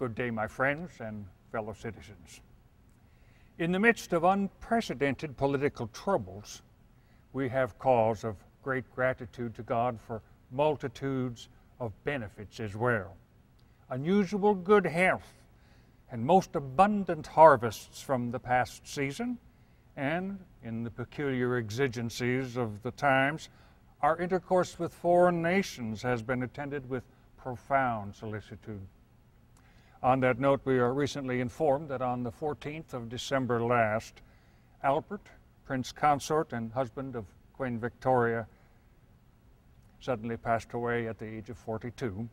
Good day, my friends and fellow citizens. In the midst of unprecedented political troubles, we have cause of great gratitude to God for multitudes of benefits as well. Unusual good health and most abundant harvests from the past season, and in the peculiar exigencies of the times, our intercourse with foreign nations has been attended with profound solicitude. On that note, we are recently informed that on the 14th of December last, Albert, Prince Consort and husband of Queen Victoria, suddenly passed away at the age of 42.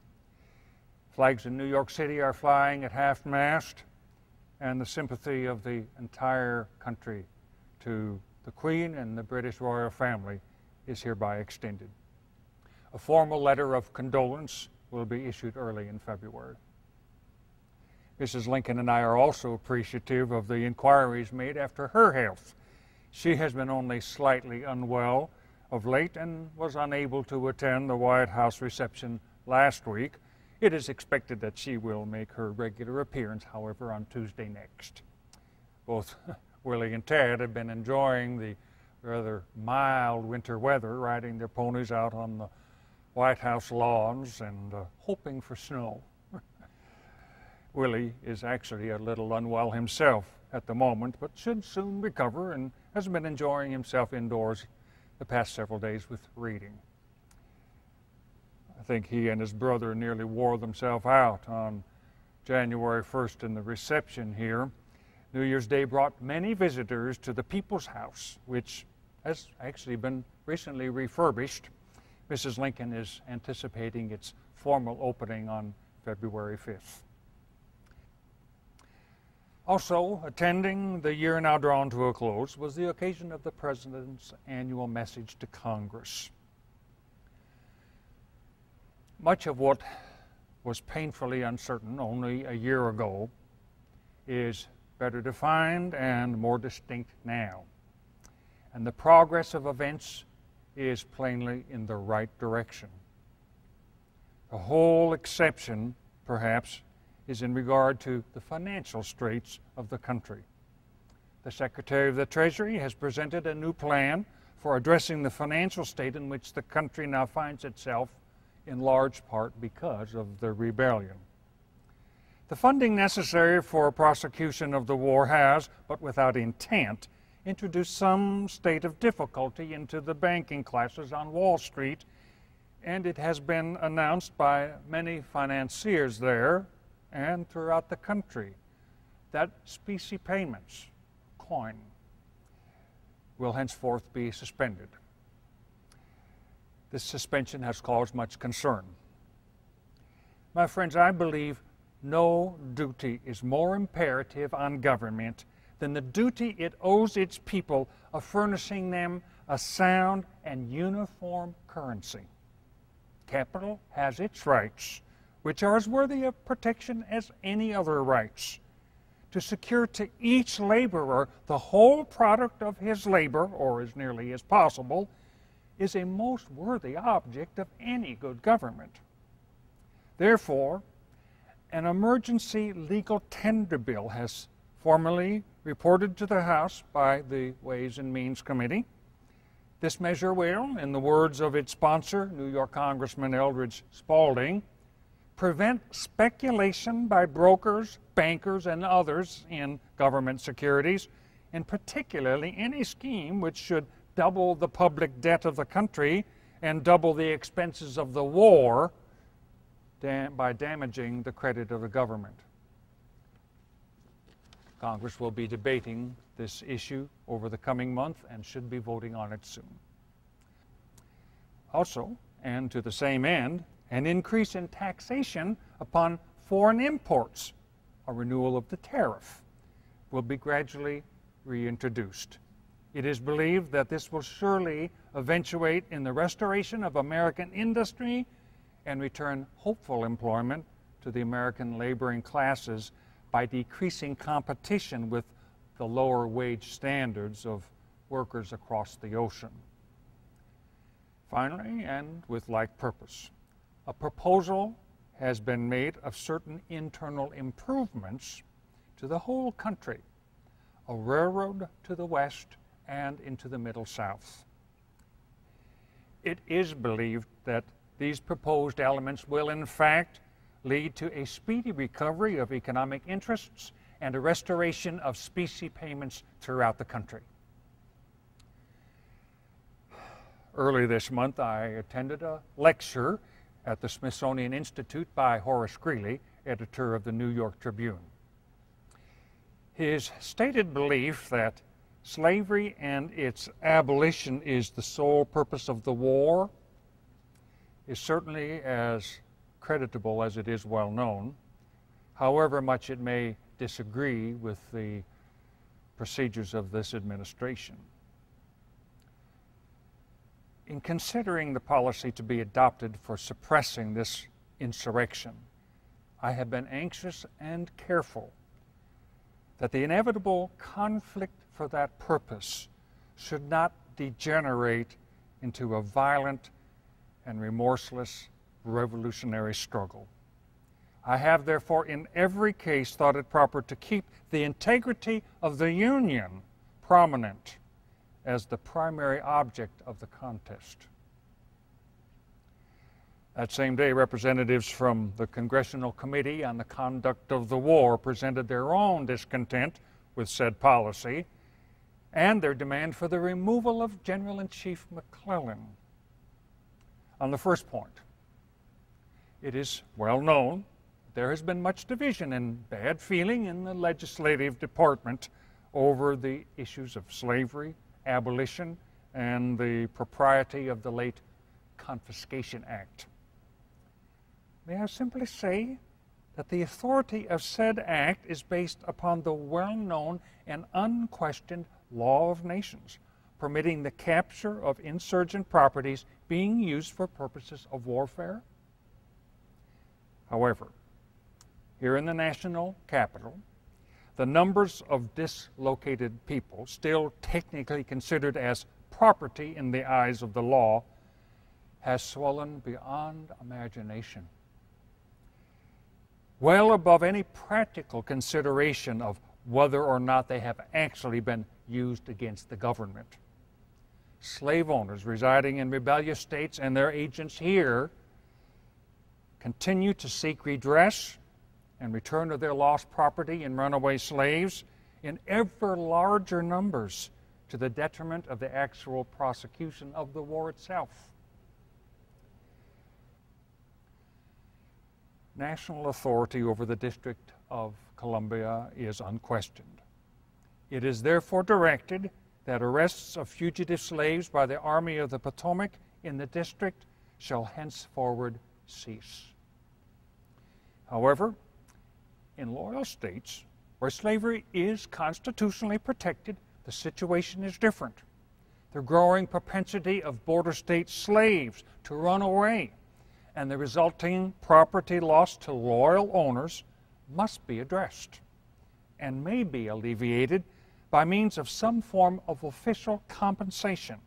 Flags in New York City are flying at half-mast, and the sympathy of the entire country to the Queen and the British royal family is hereby extended. A formal letter of condolence will be issued early in February. Mrs. Lincoln and I are also appreciative of the inquiries made after her health. She has been only slightly unwell of late and was unable to attend the White House reception last week. It is expected that she will make her regular appearance, however, on Tuesday next. Both Willie and Ted have been enjoying the rather mild winter weather, riding their ponies out on the White House lawns and hoping for snow. Willie is actually a little unwell himself at the moment, but should soon recover and has been enjoying himself indoors the past several days with reading. I think he and his brother nearly wore themselves out on January 1st in the reception here. New Year's Day brought many visitors to the People's House, which has actually been recently refurbished. Mrs. Lincoln is anticipating its formal opening on February 5th. Also attending the year now drawn to a close was the occasion of the President's annual message to Congress. Much of what was painfully uncertain only a year ago is better defined and more distinct now. And the progress of events is plainly in the right direction. The whole exception, perhaps, is in regard to the financial straits of the country. The Secretary of the Treasury has presented a new plan for addressing the financial state in which the country now finds itself, in large part because of the rebellion. The funding necessary for prosecution of the war has, but without intent, introduced some state of difficulty into the banking classes on Wall Street, and it has been announced by many financiers there and throughout the country that specie payments, coin, will henceforth be suspended. This suspension has caused much concern. My friends, I believe no duty is more imperative on government than the duty it owes its people of furnishing them a sound and uniform currency. Capital has its rights, which are as worthy of protection as any other rights. To secure to each laborer the whole product of his labor, or as nearly as possible, is a most worthy object of any good government. Therefore, an emergency legal tender bill has formally reported to the House by the Ways and Means Committee. This measure will, in the words of its sponsor, New York Congressman Eldridge Spaulding, prevent speculation by brokers, bankers, and others in government securities, and particularly any scheme which should double the public debt of the country and double the expenses of the war by damaging the credit of the government. Congress will be debating this issue over the coming month and should be voting on it soon. Also, and to the same end, an increase in taxation upon foreign imports, a renewal of the tariff, will be gradually reintroduced. It is believed that this will surely eventuate in the restoration of American industry and return hopeful employment to the American laboring classes by decreasing competition with the lower wage standards of workers across the ocean. Finally, and with like purpose, a proposal has been made of certain internal improvements to the whole country, a railroad to the west and into the Middle South. It is believed that these proposed elements will in fact lead to a speedy recovery of economic interests and a restoration of specie payments throughout the country. Early this month, I attended a lecture at the Smithsonian Institute by Horace Greeley, editor of the New York Tribune. His stated belief that slavery and its abolition is the sole purpose of the war is certainly as creditable as it is well known, however much it may disagree with the procedures of this administration. In considering the policy to be adopted for suppressing this insurrection, I have been anxious and careful that the inevitable conflict for that purpose should not degenerate into a violent and remorseless revolutionary struggle. I have therefore in every case thought it proper to keep the integrity of the Union prominent as the primary object of the contest. That same day, representatives from the Congressional Committee on the Conduct of the War presented their own discontent with said policy and their demand for the removal of General-in-Chief McClellan. On the first point, it is well known there has been much division and bad feeling in the legislative department over the issues of slavery, abolition, and the propriety of the late Confiscation Act. May I simply say that the authority of said act is based upon the well-known and unquestioned law of nations, permitting the capture of insurgent properties being used for purposes of warfare? However, here in the national capital, the numbers of dislocated people, still technically considered as property in the eyes of the law, has swollen beyond imagination, well above any practical consideration of whether or not they have actually been used against the government. Slave owners residing in rebellious states and their agents here continue to seek redress and return of their lost property and runaway slaves in ever larger numbers to the detriment of the actual prosecution of the war itself. National authority over the District of Columbia is unquestioned. It is therefore directed that arrests of fugitive slaves by the Army of the Potomac in the district shall henceforward cease. However, in loyal states where slavery is constitutionally protected, the situation is different. The growing propensity of border state slaves to run away and the resulting property loss to loyal owners must be addressed and may be alleviated by means of some form of official compensation.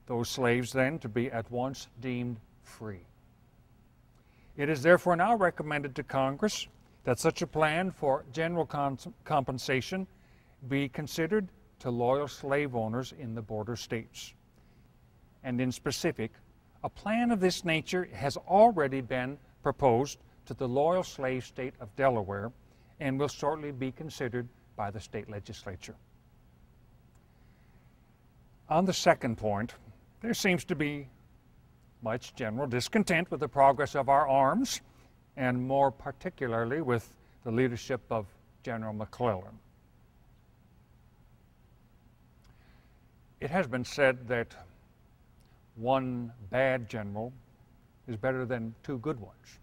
Those slaves then to be at once deemed free. It is therefore now recommended to Congress that such a plan for general compensation be considered to loyal slave owners in the border states. And in specific, a plan of this nature has already been proposed to the loyal slave state of Delaware and will shortly be considered by the state legislature. On the second point, there seems to be much general discontent with the progress of our arms, and more particularly with the leadership of General McClellan. It has been said that one bad general is better than two good ones.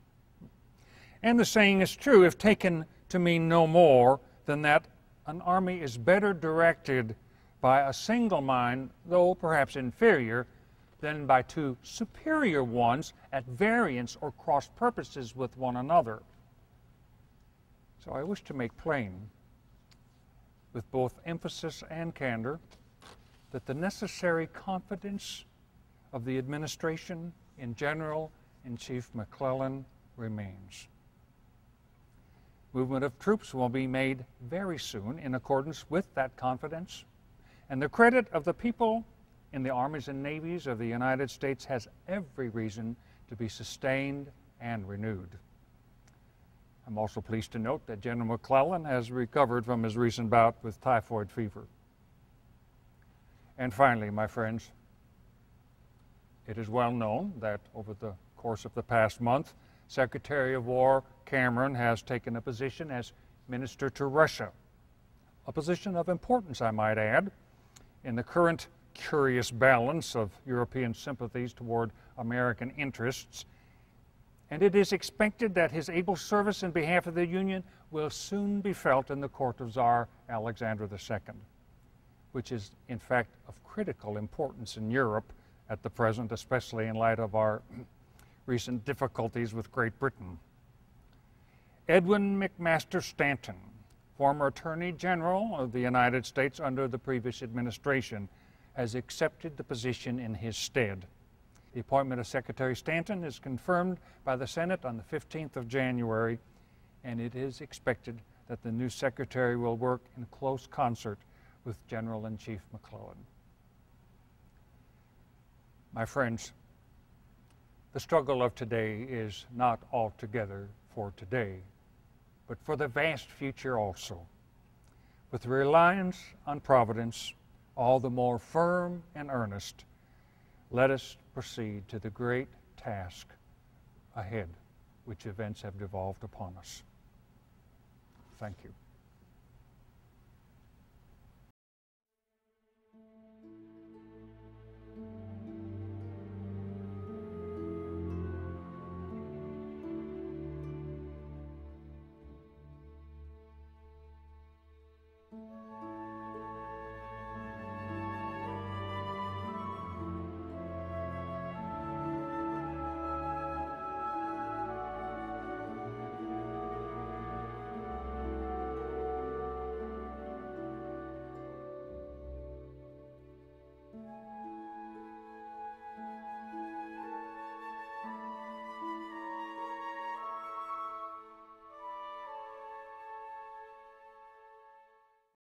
And the saying is true if taken to mean no more than that an army is better directed by a single mind, though perhaps inferior, than by two superior ones at variance or cross purposes with one another. So I wish to make plain, with both emphasis and candor, that the necessary confidence of the administration in General-in-Chief McClellan remains. Movement of troops will be made very soon in accordance with that confidence, and the credit of the people in the armies and navies of the United States has every reason to be sustained and renewed. I'm also pleased to note that General McClellan has recovered from his recent bout with typhoid fever. And finally, my friends, it is well known that over the course of the past month, Secretary of War Cameron has taken a position as Minister to Russia, a position of importance, I might add, in the current curious balance of European sympathies toward American interests. And it is expected that his able service in behalf of the Union will soon be felt in the court of Tsar Alexander II, which is in fact of critical importance in Europe at the present, especially in light of our recent difficulties with Great Britain. Edwin McMaster Stanton, former Attorney General of the United States under the previous administration, has accepted the position in his stead. The appointment of Secretary Stanton is confirmed by the Senate on the 15th of January, and it is expected that the new Secretary will work in close concert with General-in-Chief McClellan. My friends, the struggle of today is not altogether for today, but for the vast future also. With reliance on Providence all the more firm and earnest, let us proceed to the great task ahead which events have devolved upon us. Thank you.